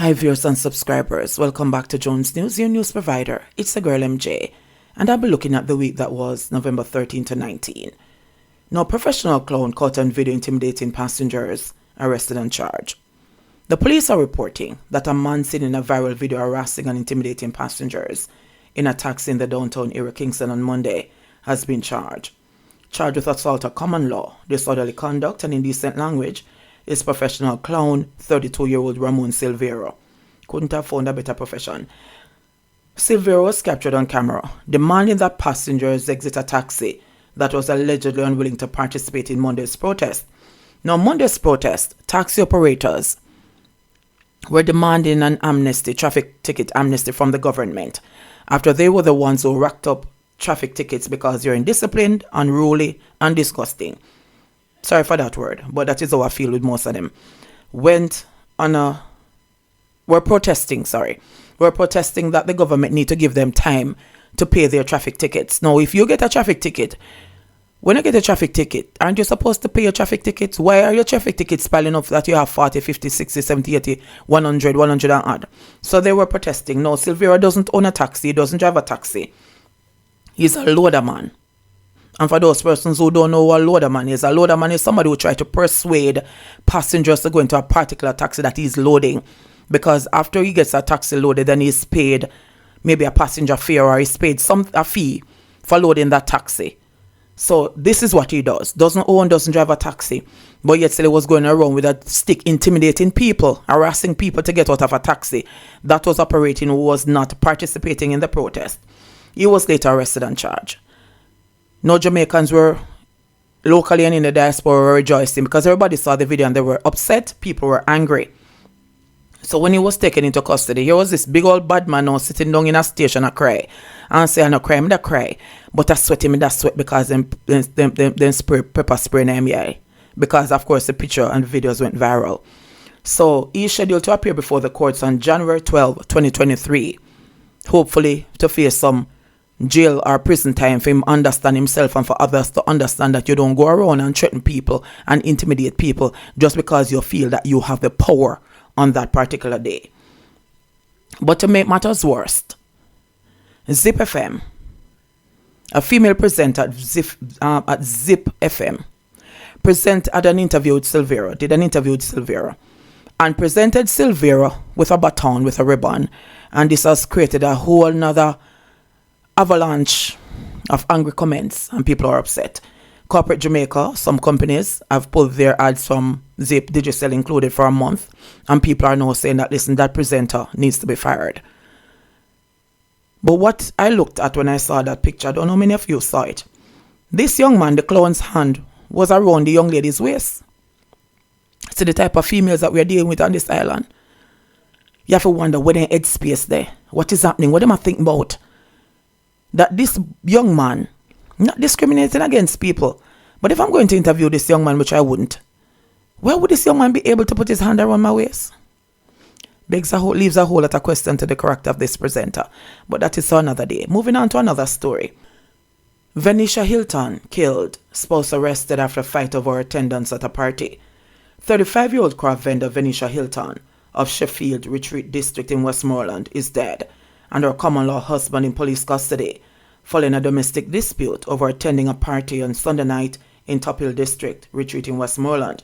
Hi viewers and subscribers, welcome back to JonzNewz, your news provider. It's the girl MJ, and I'll be looking at the week that was November 13 to 19. Now, professional clown caught on video intimidating passengers arrested and charged. The police are reporting that a man seen in a viral video harassing and intimidating passengers in a taxi in the downtown area Kingston on Monday has been charged. Charged with assault of common law, disorderly conduct, and indecent language is professional clown 32-year-old Ramon Silvero. Couldn't have found a better profession. Silvero was captured on camera, demanding that passengers exit a taxi that was allegedly unwilling to participate in Monday's protest. Now, Monday's protest, taxi operators were demanding an amnesty, traffic ticket amnesty from the government, after they were the ones who racked up traffic tickets because you're indisciplined, unruly, and disgusting. Sorry for that word, but that is how I feel with most of them. We're protesting that the government need to give them time to pay their traffic tickets. Now, if you get a traffic ticket, when you get a traffic ticket, aren't you supposed to pay your traffic tickets? Why are your traffic tickets piling up that you have 40, 50, 60, 70, 80, 100 and odd? So they were protesting. No, Silvera doesn't own a taxi. He doesn't drive a taxi. He's a loader man. And for those persons who don't know what a loader man is somebody who tries to persuade passengers to go into a particular taxi that he's loading. Because after he gets a taxi loaded, then he's paid maybe a passenger fare, or he's paid a fee for loading that taxi. So this is what he does. Doesn't drive a taxi. But yet still he was going around with a stick intimidating people, harassing people to get out of a taxi that was operating, who was not participating in the protest. He was later arrested and charged. No Jamaicans were locally and in the diaspora were rejoicing because everybody saw the video and they were upset. People were angry. So when he was taken into custody, here was this big old bad man now sitting down in a station a cry. And say, I no cry, I cry. But I sweat because them spray pepper spray in my eye. Because of course the picture and videos went viral. So he is scheduled to appear before the courts on January 12, 2023. Hopefully to face some jail or prison time for him to understand himself and for others to understand that you don't go around and threaten people and intimidate people just because you feel that you have the power on that particular day. But to make matters worse, Zip FM, a female presenter at Zip FM, did an interview with Silvera, and presented Silvera with a baton, with a ribbon, and this has created a whole nother avalanche of angry comments, and people are upset. Corporate Jamaica, some companies have pulled their ads from Zip Digital included for a month, and people are now saying that, listen, that presenter needs to be fired. But what I looked at when I saw that picture, I don't know how many of you saw it. This young man, the clown's hand was around the young lady's waist. So the type of females that we are dealing with on this island. You have to wonder where their headspace there. What is happening? What am I thinking about? That this young man, not discriminating against people, but if I'm going to interview this young man, which I wouldn't, where would this young man be able to put his hand around my waist? Leaves a whole lot of question to the character of this presenter, but that is for another day. Moving on to another story. Venetia Hilton killed, spouse arrested after fight over attendance at a party. 35-year-old craft vendor Venetia Hilton of Sheffield Retreat District in Westmoreland is dead, and her common-law husband in police custody, following a domestic dispute over attending a party on Sunday night in Top Hill District, Retreat in Westmoreland.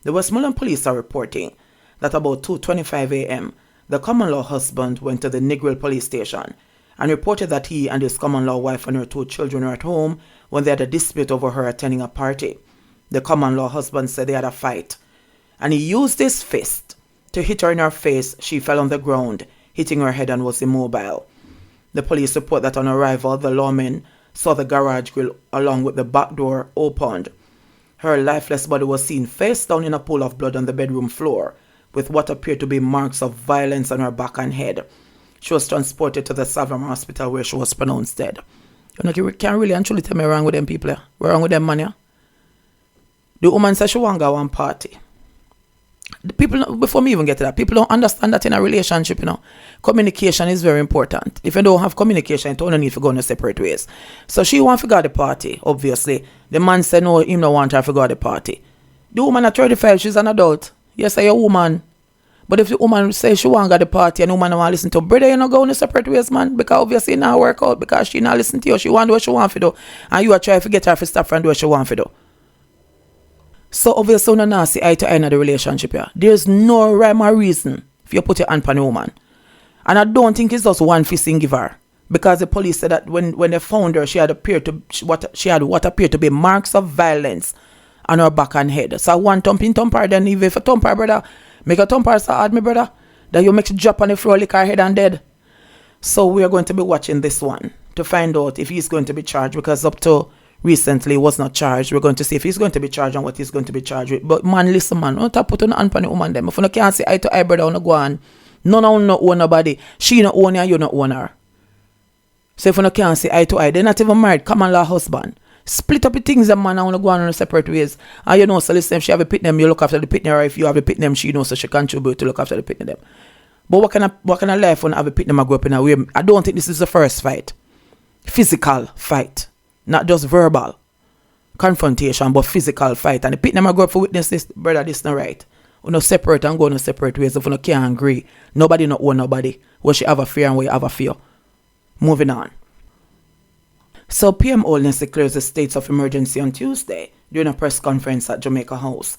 The Westmoreland police are reporting that about 2:25 a.m., the common-law husband went to the Negril police station and reported that he and his common-law wife and her 2 children were at home when they had a dispute over her attending a party. The common-law husband said they had a fight, and he used his fist to hit her in her face. She fell on the ground, hitting her head, and was immobile. The police report that on arrival, the lawmen saw the garage grill along with the back door opened. Her lifeless body was seen face down in a pool of blood on the bedroom floor, with what appeared to be marks of violence on her back and head. She was transported to the Savannah hospital where she was pronounced dead. You can't really and truly tell me wrong with them people. What's wrong with them, man? Yeah? The woman said she want to go to one party. The people, before me even get to that, people don't understand that in a relationship, communication is very important. If you don't have communication, you don't need to go in separate ways. So she want to go to the party, obviously. The man said no, him don't want her to go to the party. The woman at 35, she's an adult. Yes, you're a woman. But if the woman say she want to go to the party and the woman don't want to listen to her, brother, you not go in a separate ways, man. Because obviously it not work out because she not listen to you. She want to do what she want to do. And you are trying to get her to stop and do what she want to do. So obviously you not see eye to eye in the relationship here. There's no rhyme or reason if you put your hand on a woman. And I don't think it's just one fisting give her. Because the police said that when they found her, she had what appeared to be marks of violence on her back and head. So one thump her, then even if a thump her, brother, make a thump her so hard, me brother, that you make she drop on the floor, lick her head and dead. So we are going to be watching this one to find out if he's going to be charged, because up to recently he was not charged. We're going to see if he's going to be charged and what he's going to be charged with. But man, listen, man, don't put on hand on the woman them. If you can't see eye to eye, brother, on go on. None of no own nobody. She not own her, you not own her. So if you can't see eye to eye, they're not even married, common law husband. Split up the things that man, I want to go on in separate ways. And you know, so listen, if she have a pitney, you look after the pitney, or if you have a pitney, she knows so she contribute to look after the pitney them. But what kind of life when I have a pitney, I grow up in a way? I don't think this is the first fight. Physical fight. Not just verbal confrontation, but physical fight. And the pitney, I grow up for witness this, brother, this not right. You know, separate and go in separate ways. If you can't agree, nobody not own nobody. Where she have a fear and where you have a fear. Moving on. So PM Holness declares the state of emergency on Tuesday during a press conference at Jamaica House.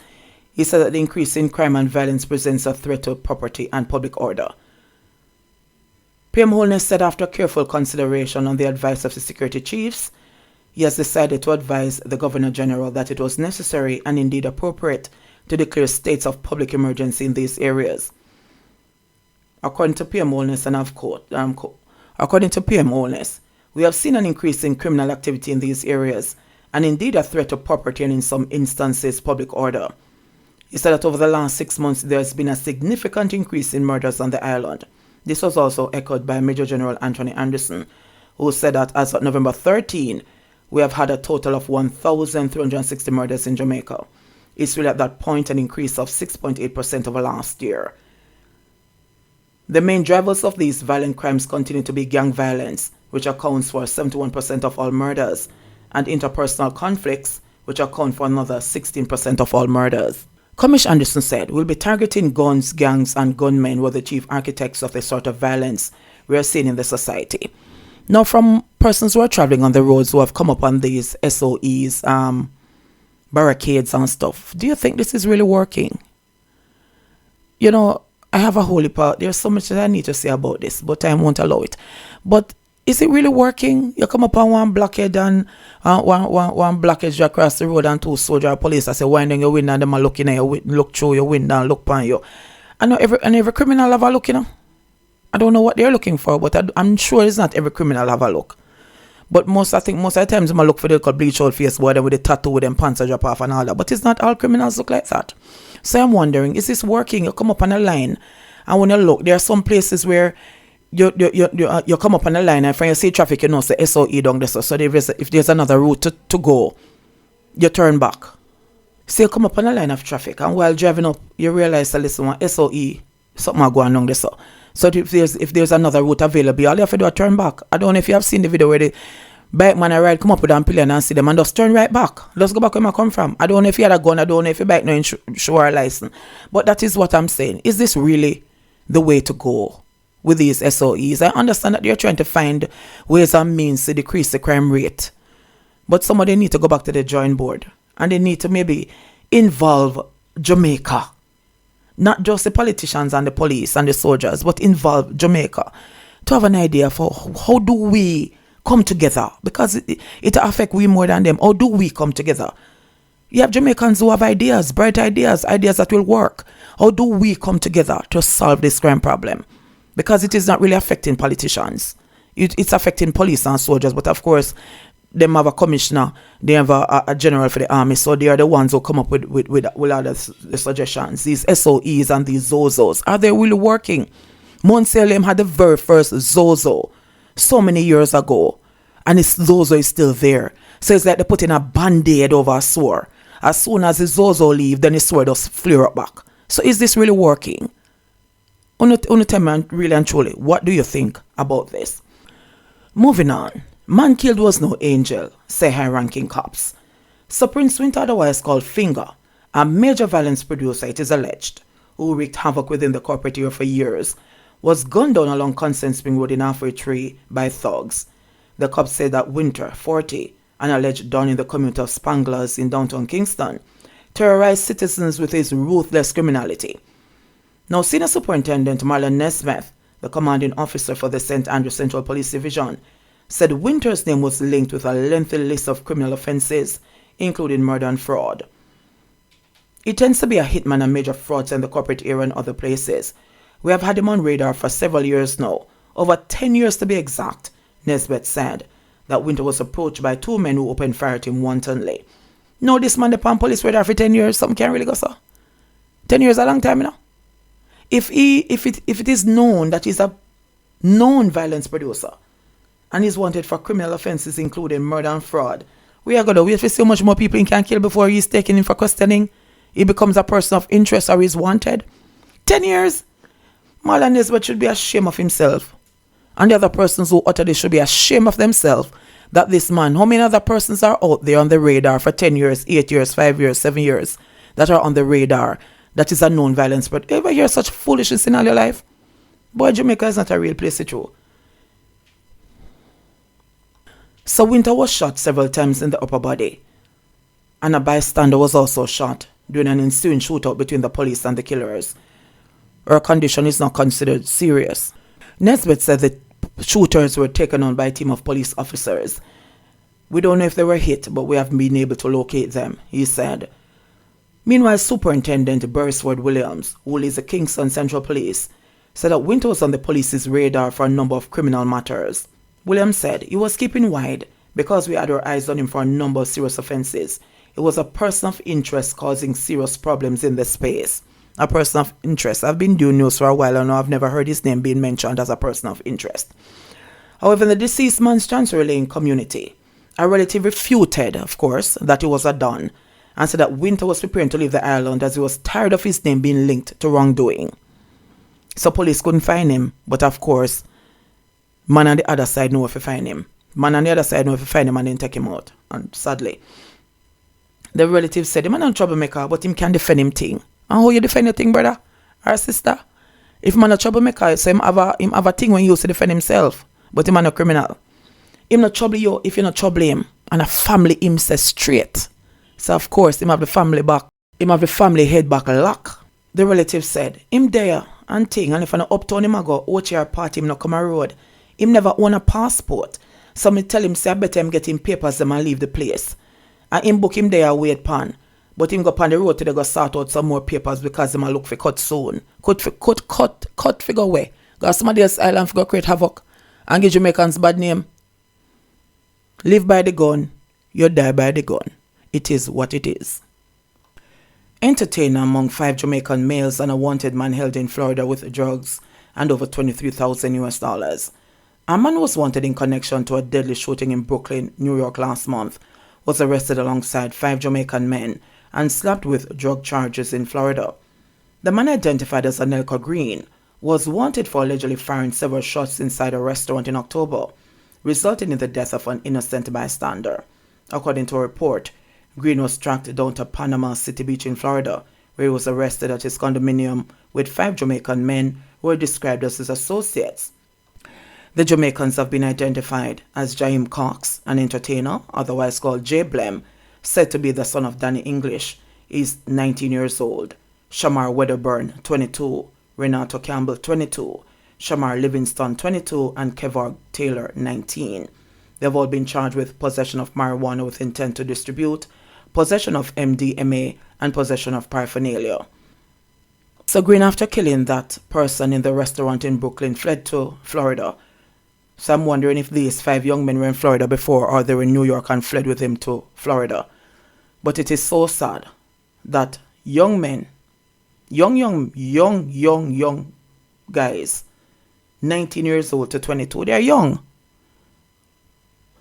He said that the increase in crime and violence presents a threat to property and public order. PM Holness said after careful consideration on the advice of the security chiefs, he has decided to advise the Governor General that it was necessary and indeed appropriate to declare states of public emergency in these areas. According to PM Holness, and I've quote, according to PM Holness, we have seen an increase in criminal activity in these areas, and indeed a threat to property and in some instances public order. He said that over the last 6 months there has been a significant increase in murders on the island. This was also echoed by Major General Anthony Anderson, who said that as of November 13, we have had a total of 1,360 murders in Jamaica. It's really at that point an increase of 6.8% over last year. The main drivers of these violent crimes continue to be gang violence, which accounts for 71% of all murders, and interpersonal conflicts, which account for another 16% of all murders. Commissioner Anderson said, "We'll be targeting guns, gangs, and gunmen were the chief architects of the sort of violence we are seeing in the society." Now, from persons who are traveling on the roads who have come up on these SOEs, barricades and stuff, do you think this is really working? You know, I have a holy part. There's so much that I need to say about this, but time won't allow it. But is it really working? You come up on one blockade and one blockage across the road and two soldiers or police, I say, winding your window and them are looking at you, look through your window and look upon you. I know every criminal have a look, you know. I don't know what they're looking for, but I'm sure it's not every criminal have a look. But most of the times I look for the bleach out face boy, them with the tattoo with them pants drop off and all that. But it's not all criminals look like that. So I'm wondering, is this working? You come up on a line, and when you look, there are some places where you come up on a line, and when you see traffic, you know, say SOE down there. So if there's another route to go, you turn back. So you come up on a line of traffic, and while driving up, you realize that listen, one SOE, something going on there. So if there's another route available, all you have to do is turn back. I don't know if you have seen the video where the bike man ride come up with a pillion and see them and just turn right back. Let's go back where I come from. I don't know if you had a gun, I don't know if your bike no show or license. But that is what I'm saying. Is this really the way to go with these SOEs? I understand that they're trying to find ways and means to decrease the crime rate. But somebody need to go back to the drawing board. And they need to maybe involve Jamaica. Not just the politicians and the police and the soldiers, but involve Jamaica to have an idea for how do we come together, because it affects we more than them. How do we come together? You have Jamaicans who have ideas, bright ideas that will work. How do we come together to solve this crime problem? Because it is not really affecting politicians. It's affecting police and soldiers, but of course, them have a commissioner, they have a general for the army, so they are the ones who come up with all the suggestions. These SOEs and these Zozos, are they really working? Monselem had the very first Zozo so many years ago, and this Zozo is still there. So it's like they're putting a band-aid over a sore. As soon as the Zozo leave, then the sore just flare up back. So is this really working? Tell me really and truly, what do you think about this? Moving on. Man killed was no angel, say high-ranking cops. So Prince Winter, otherwise called Finger, a major violence producer, it is alleged, who wreaked havoc within the corporate area for years, was gunned down along Consent Spring Road in Halfway Tree by thugs. The cops said that Winter, 40, an alleged don in the community of Spanglers in downtown Kingston, terrorized citizens with his ruthless criminality. Now, Senior Superintendent Marlon Nesmith, the commanding officer for the St. Andrew Central Police Division, said Winter's name was linked with a lengthy list of criminal offences, including murder and fraud. He tends to be a hitman and major frauds in the corporate area and other places. We have had him on radar for several years now, over 10 years to be exact, Nesbitt said, that Winter was approached by two men who opened fire at him wantonly. No, this man upon police radar for 10 years, something can't really go, sir. 10 years is a long time, you know. If it is known that he's a known violence producer and he's wanted for criminal offences including murder and fraud, we are going to wait for so much more people he can kill before he's taken in for questioning. He becomes a person of interest or he's wanted. 10 years? Marlon Nesbitt should be ashamed of himself. And the other persons who utter this should be ashamed of themselves that this man, how many other persons are out there on the radar for 10 years, 8 years, 5 years, 7 years that are on the radar that is a known violence? But ever hear such foolishness in all your life? Boy, Jamaica is not a real place to true. So Winter was shot several times in the upper body, and a bystander was also shot during an ensuing shootout between the police and the killers. Her condition is not considered serious. Nesbitt said the shooters were taken on by a team of police officers. We don't know if they were hit, but we haven't been able to locate them, he said. Meanwhile, Superintendent Beresford Williams, who leads the Kingston Central Police, said that Winter was on the police's radar for a number of criminal matters. Williams said he was keeping wide because we had our eyes on him for a number of serious offences. He was a person of interest causing serious problems in the space. A person of interest. I've been doing news for a while and I've never heard his name being mentioned as a person of interest. However, in the deceased man's transfer lane community, a relative refuted, of course, that he was a don and said that Winter was preparing to leave the island as he was tired of his name being linked to wrongdoing. So police couldn't find him, but of course, man on the other side knew if to find him. Man on the other side knew if to find him and then take him out. And sadly, the relative said, him man a troublemaker, but him can defend him thing. And how you defend your thing, brother or sister? If man a troublemaker, so him have a thing when he used to defend himself, but him man a criminal. Him not trouble you if you not trouble him. And a family him says straight. So of course, him have the family back. Him have the family head back lock. The relative said, him there and thing, and if an uptown him a go, OHR party, him not come a road. Him never own a passport. So me tell him, say I better him get him papers them and leave the place. And him book him there wait pan. But him go on the road to they go sort out some more papers because him a look for cut soon. Cut figure away. Because somebody else island for go create havoc and give Jamaicans bad name. Live by the gun, you die by the gun. It is what it is. Entertainer among 5 Jamaican males and a wanted man held in Florida with drugs and over $23,000. A man was wanted in connection to a deadly shooting in Brooklyn, New York last month, was arrested alongside 5 Jamaican men and slapped with drug charges in Florida. The man, identified as Anelka Green, was wanted for allegedly firing several shots inside a restaurant in October, resulting in the death of an innocent bystander. According to a report, Green was tracked down to Panama City Beach in Florida, where he was arrested at his condominium with 5 Jamaican men who were described as his associates. The Jamaicans have been identified as Jaheim Cox, an entertainer, otherwise called J. Blem, said to be the son of Danny English. He's 19 years old. Shamar Wedderburn, 22. Renato Campbell, 22. Shamar Livingston, 22. And Kevorg Taylor, 19. They've all been charged with possession of marijuana with intent to distribute, possession of MDMA, and possession of paraphernalia. So Green, after killing that person in the restaurant in Brooklyn, fled to Florida. So I'm wondering if these 5 young men were in Florida before or they were in New York and fled with him to Florida. But it is so sad that young men, young guys, 19 years old to 22, they're young.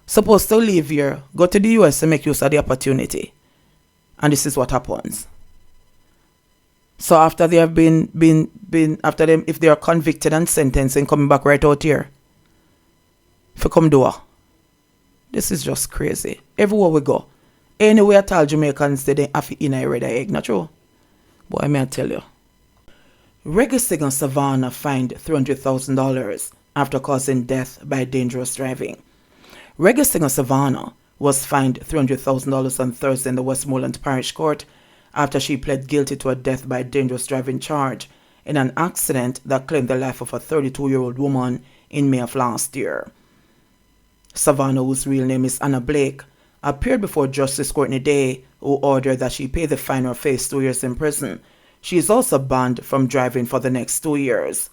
Supposed to live here, go to the US to make use of the opportunity. And this is what happens. So after they have been after them, if they are convicted and sentenced and coming back right out here, for come do this is just crazy. Everywhere we go, anywhere at all Jamaicans, they have to in a red egg, not true? Boy, may I tell you. Reggae singer Savannah fined $300,000 after causing death by dangerous driving. Reggae singer Savannah was fined $300,000 on Thursday in the Westmoreland Parish Court after she pled guilty to a death by dangerous driving charge in an accident that claimed the life of a 32-year-old woman in May of last year. Savannah, whose real name is Anna Blake, appeared before Justice Courtney Day, who ordered that she pay the fine or face 2 years in prison. She is also banned from driving for the next 2 years.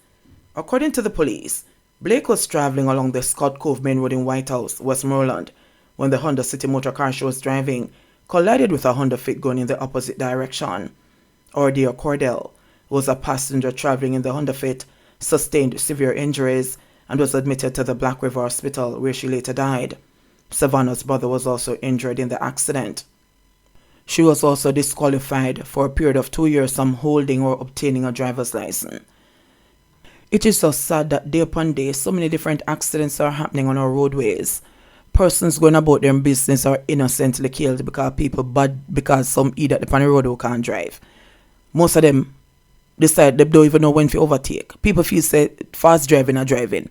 According to the police, Blake was traveling along the Scott Cove Main Road in Whitehouse, Westmoreland, when the Honda City motor car she was driving collided with a Honda Fit going in the opposite direction. Ordia Cordell, who was a passenger traveling in the Honda Fit, sustained severe injuries and was admitted to the Black River Hospital, where she later died. Savannah's brother was also injured in the accident. She was also disqualified for a period of 2 years from holding or obtaining a driver's license. It is so sad that day upon day, so many different accidents are happening on our roadways. Persons going about their business are innocently killed because some idiot upon the road who can't drive. Most of them decide they don't even know when to overtake. People feel say fast driving or driving.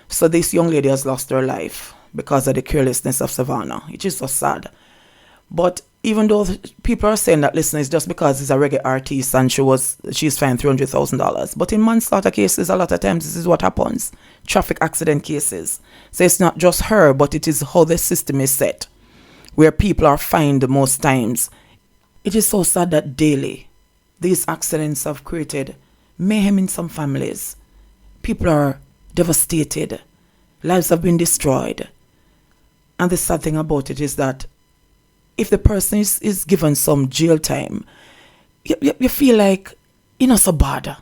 So this young lady has lost her life because of the carelessness of Savannah. It is so sad. But even though people are saying that, listen, it's just because he's a reggae artist and she's fined $300,000. But in manslaughter cases, a lot of times this is what happens. Traffic accident cases. So it's not just her, but it is how the system is set, where people are fined most times. It is so sad that daily these accidents have created mayhem in some families. People are devastated. Lives have been destroyed. And the sad thing about it is that if the person is given some jail time, you feel like you're not so bad.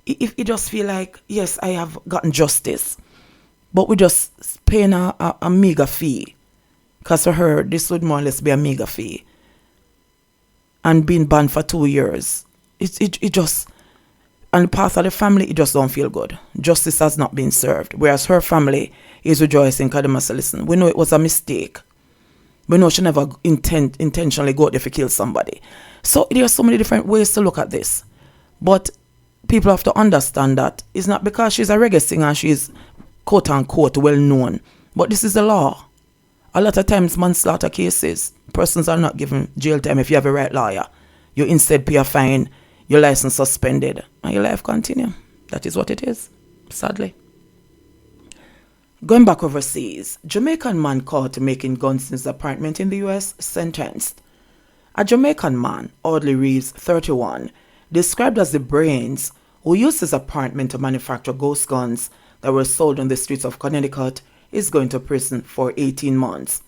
You just feel like, yes, I have gotten justice. But we just paying a meager fee. Because for her, this would more or less be a meager fee. And being banned for 2 years. It just, and part of the family, it just don't feel good. Justice has not been served. Whereas her family is rejoicing because they must say, listen, we know it was a mistake. We know she never intentionally go out there to kill somebody. So there are so many different ways to look at this. But people have to understand that it's not because she's a reggae singer, she's quote unquote well known. But this is the law. A lot of times manslaughter cases, persons are not given jail time if you have a right lawyer. You instead pay a fine, your license suspended, and your life continue. That is what it is, sadly. Going back overseas, Jamaican man caught making guns in his apartment in the US sentenced. A Jamaican man, Audley Reeves, 31, described as the brains, who used his apartment to manufacture ghost guns that were sold on the streets of Connecticut, is going to prison for 18 months.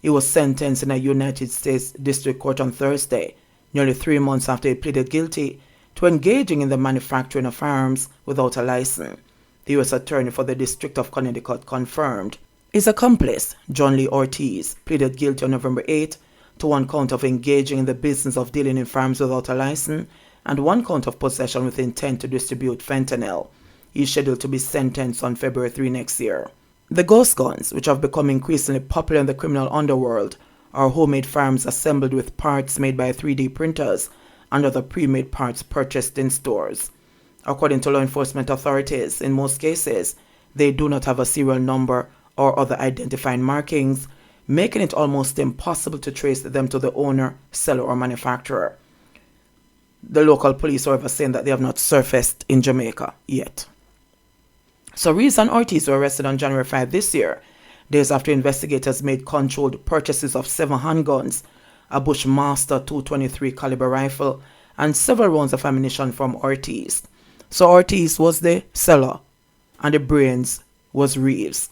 He was sentenced in a United States District Court on Thursday, nearly 3 months after he pleaded guilty to engaging in the manufacturing of firearms without a license. The U.S. Attorney for the District of Connecticut confirmed. His accomplice, John Lee Ortiz, pleaded guilty on November 8 to 1 count of engaging in the business of dealing in firearms without a license and 1 count of possession with intent to distribute fentanyl. He is scheduled to be sentenced on February 3 next year. The ghost guns, which have become increasingly popular in the criminal underworld, are homemade firearms assembled with parts made by 3D printers and other pre-made parts purchased in stores. According to law enforcement authorities, in most cases, they do not have a serial number or other identifying markings, making it almost impossible to trace them to the owner, seller, or manufacturer. The local police, however, saying that they have not surfaced in Jamaica yet. So Reeves and Ortiz were arrested on January 5 this year, days after investigators made controlled purchases of 7 handguns, a Bushmaster .223 caliber rifle, and several rounds of ammunition from Ortiz. So Ortiz was the seller, and the brains was Reeves.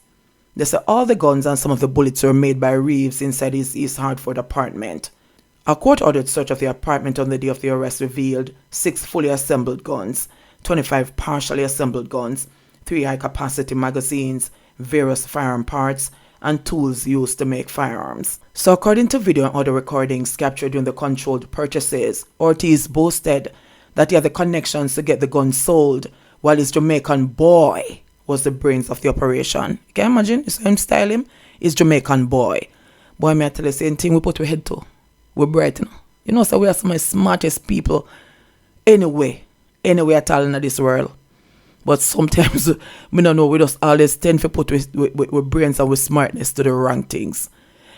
They say all the guns and some of the bullets were made by Reeves inside his East Hartford apartment. A court-ordered search of the apartment on the day of the arrest revealed 6 fully assembled guns, 25 partially assembled guns, 3 high-capacity magazines, various firearm parts, and tools used to make firearms. So according to video and other recordings captured during the controlled purchases, Ortiz boasted that he had the connections to get the gun sold, while his Jamaican boy was the brains of the operation. Can you imagine? You see him style him? His Jamaican boy. Boy, may I tell you the same thing we put our head to. We're bright, you know. You know, so we are some of the smartest people anyway anyway at all in this world. But sometimes, we don't know, we just always tend to put with brains and with smartness to the wrong things.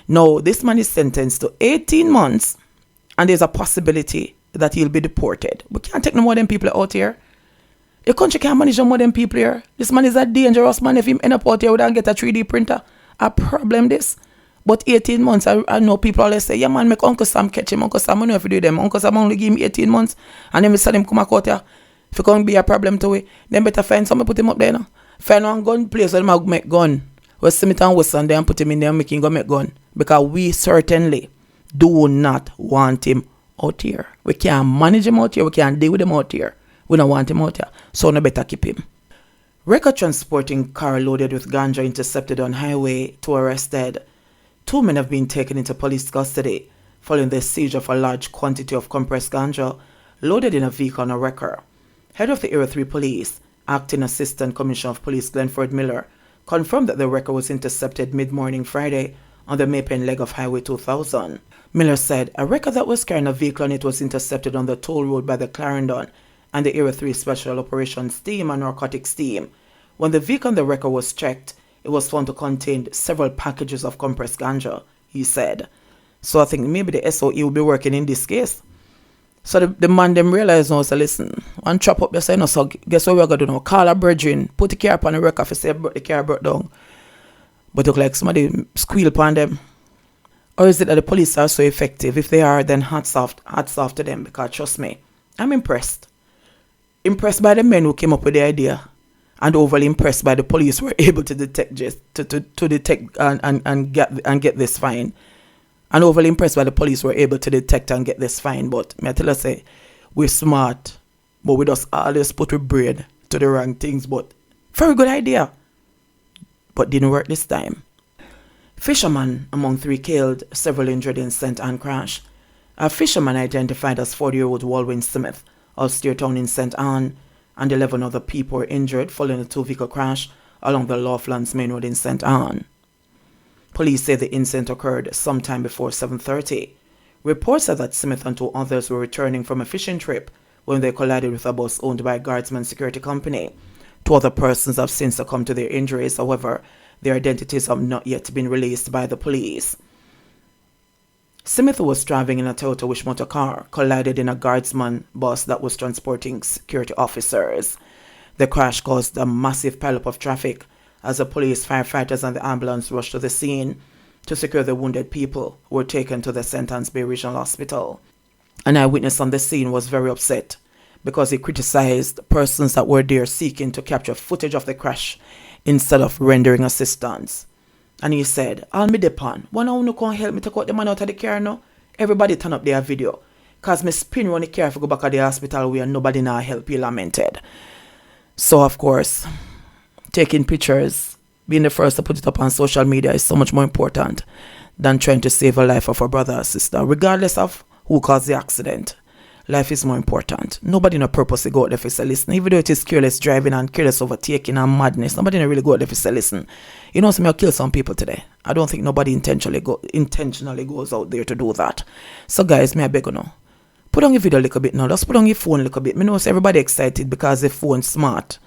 Now, this man is sentenced to 18 months, and there's a possibility that he'll be deported. We can't take no more than people out here. The country can't manage no more than people here. This man is a dangerous man. If he end up out here without get a 3D printer, a problem this. But 18 months, I know people always say, yeah man, make Uncle Sam catch him. Uncle Sam, I know if you do them. Uncle Sam only give him 18 months, and then we send him come out here. If it can't be a problem to it, then better find someone put him up there now. Find one gun place where they make gun. We'll Smith and Wesson there and put him in there and make him go make gun. Because we certainly do not want him out here. We can't manage him out here. We can't deal with him out here. We don't want him out here. So no better keep him. Record transporting car loaded with ganja intercepted on highway to arrested. 2 men have been taken into police custody following the seizure of a large quantity of compressed ganja loaded in a vehicle on a wrecker. Head of the Area 3 Police, Acting Assistant Commissioner of Police Glenford Miller, confirmed that the wrecker was intercepted mid-morning Friday on the Maypen leg of Highway 2000. Miller said a wrecker that was carrying a vehicle on it was intercepted on the toll road by the Clarendon and the Area 3 Special Operations Team and Narcotics Team. When the vehicle on the wrecker was checked, it was found to contain several packages of compressed ganja, he said. So I think maybe the SOE will be working in this case. So the man them realize now, so listen, one chop up, you say, no, so guess what we're going to do now? Call a brethren, put the car up on the wrecker, if you say the car broke down. But look like somebody squeal upon them. Or is it that the police are so effective? If they are, then hats off to them, because trust me, I'm impressed. Impressed by the men who came up with the idea, and overly impressed by the police who were able to detect to detect and get this fine. And overly impressed by the police who were able to detect and get this fine. But me I tell you say, we're smart, but we just always put our brain to the wrong things. But very good idea, but didn't work this time. Fisherman among 3 killed, several injured in St. Anne crash. A fisherman identified as 40-year-old Walwyn Smith of Steertown in St. Anne, and 11 other people were injured following a 2-vehicle crash along the Laughlands Main Road in St. Anne. Police say the incident occurred sometime before 7:30. Reports said that Smith and 2 others were returning from a fishing trip when they collided with a bus owned by a Guardsman Security Company. 2 other persons have since succumbed to their injuries. However, their identities have not yet been released by the police. Smith was driving in a Toyota Wish motor car, collided in a Guardsman bus that was transporting security officers. The crash caused a massive pileup of traffic as the police, firefighters and the ambulance rushed to the scene to secure the wounded people who were taken to the St. Anne's Bay Regional Hospital. An eyewitness on the scene was very upset because he criticized persons that were there seeking to capture footage of the crash instead of rendering assistance. And he said, "I'll me depend. One of you can help me take out the man out of the car now. Everybody turn up their video. Cause me spin run the car to go back to the hospital where nobody now help," he lamented. So of course, taking pictures, being the first to put it up on social media is so much more important than trying to save a life of a brother or sister, regardless of who caused the accident. Life is more important. Nobody no purposely go out there for say listen. Even though it is careless driving and careless overtaking and madness, nobody no really go out there for say listen. You know, I'll kill some people today. I don't think nobody intentionally goes out there to do that. So guys, may I beg you now, put on your video a little bit now. Just put on your phone a little bit. Me know everybody excited because the phone's smart.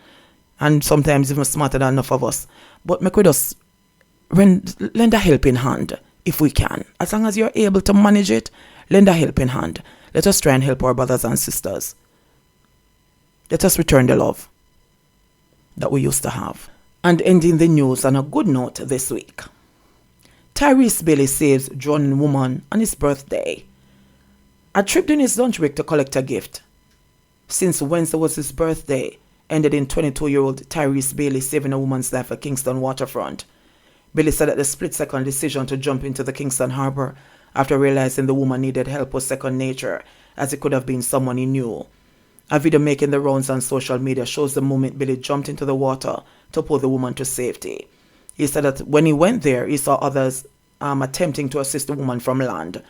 And sometimes even smarter than enough of us. But make we just lend a helping hand if we can. As long as you're able to manage it, lend a helping hand. Let us try and help our brothers and sisters. Let us return the love that we used to have. And ending the news on a good note this week. Tyrese Billy saves drowning woman on his birthday. A trip during his lunch break to collect a gift. Since Wednesday was his birthday, ended in 22-year-old Tyrese Billy saving a woman's life at Kingston waterfront. Billy said that the split-second decision to jump into the Kingston harbor after realizing the woman needed help was second nature, as it could have been someone he knew. A video making the rounds on social media shows the moment Billy jumped into the water to pull the woman to safety. He said that when he went there, he saw others attempting to assist the woman from land.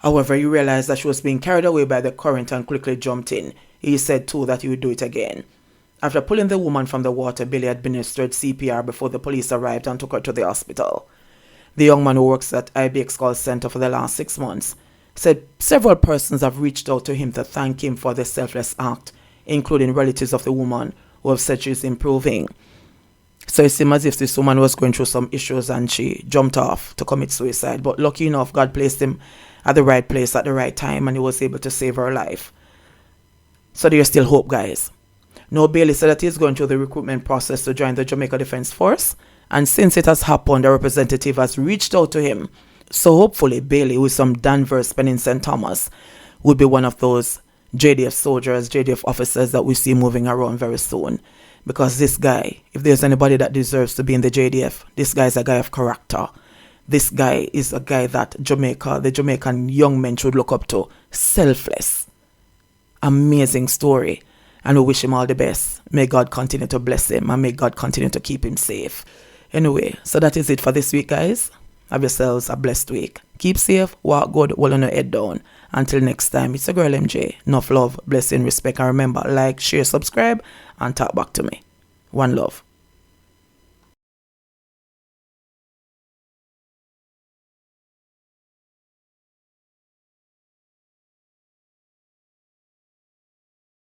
However, he realized that she was being carried away by the current and quickly jumped in. He said too that he would do it again. After pulling the woman from the water, Billy administered CPR before the police arrived and took her to the hospital. The young man who works at IBX call center for the last 6 months said several persons have reached out to him to thank him for the selfless act including relatives of the woman who have said she's improving. So it seems as if this woman was going through some issues and she jumped off to commit suicide. But lucky enough, God placed him at the right place at the right time and he was able to save her life. So there's still hope, guys. Now, Bailey said that he's going through the recruitment process to join the Jamaica Defence Force. And since it has happened, the representative has reached out to him. So hopefully, Bailey, who is from Danvers, Penn St. Thomas, will be one of those JDF soldiers, JDF officers that we see moving around very soon. Because this guy, if there's anybody that deserves to be in the JDF, this guy is a guy of character. This guy is a guy that Jamaica, the Jamaican young men should look up to. Selfless. Amazing story. And we wish him all the best. May God continue to bless him and may God continue to keep him safe. Anyway, so that is it for this week, guys. Have yourselves a blessed week. Keep safe, walk good, hold on your head down. Until next time, it's your girl MJ. Enough love, blessing, respect, and remember, like, share, subscribe, and talk back to me. One love.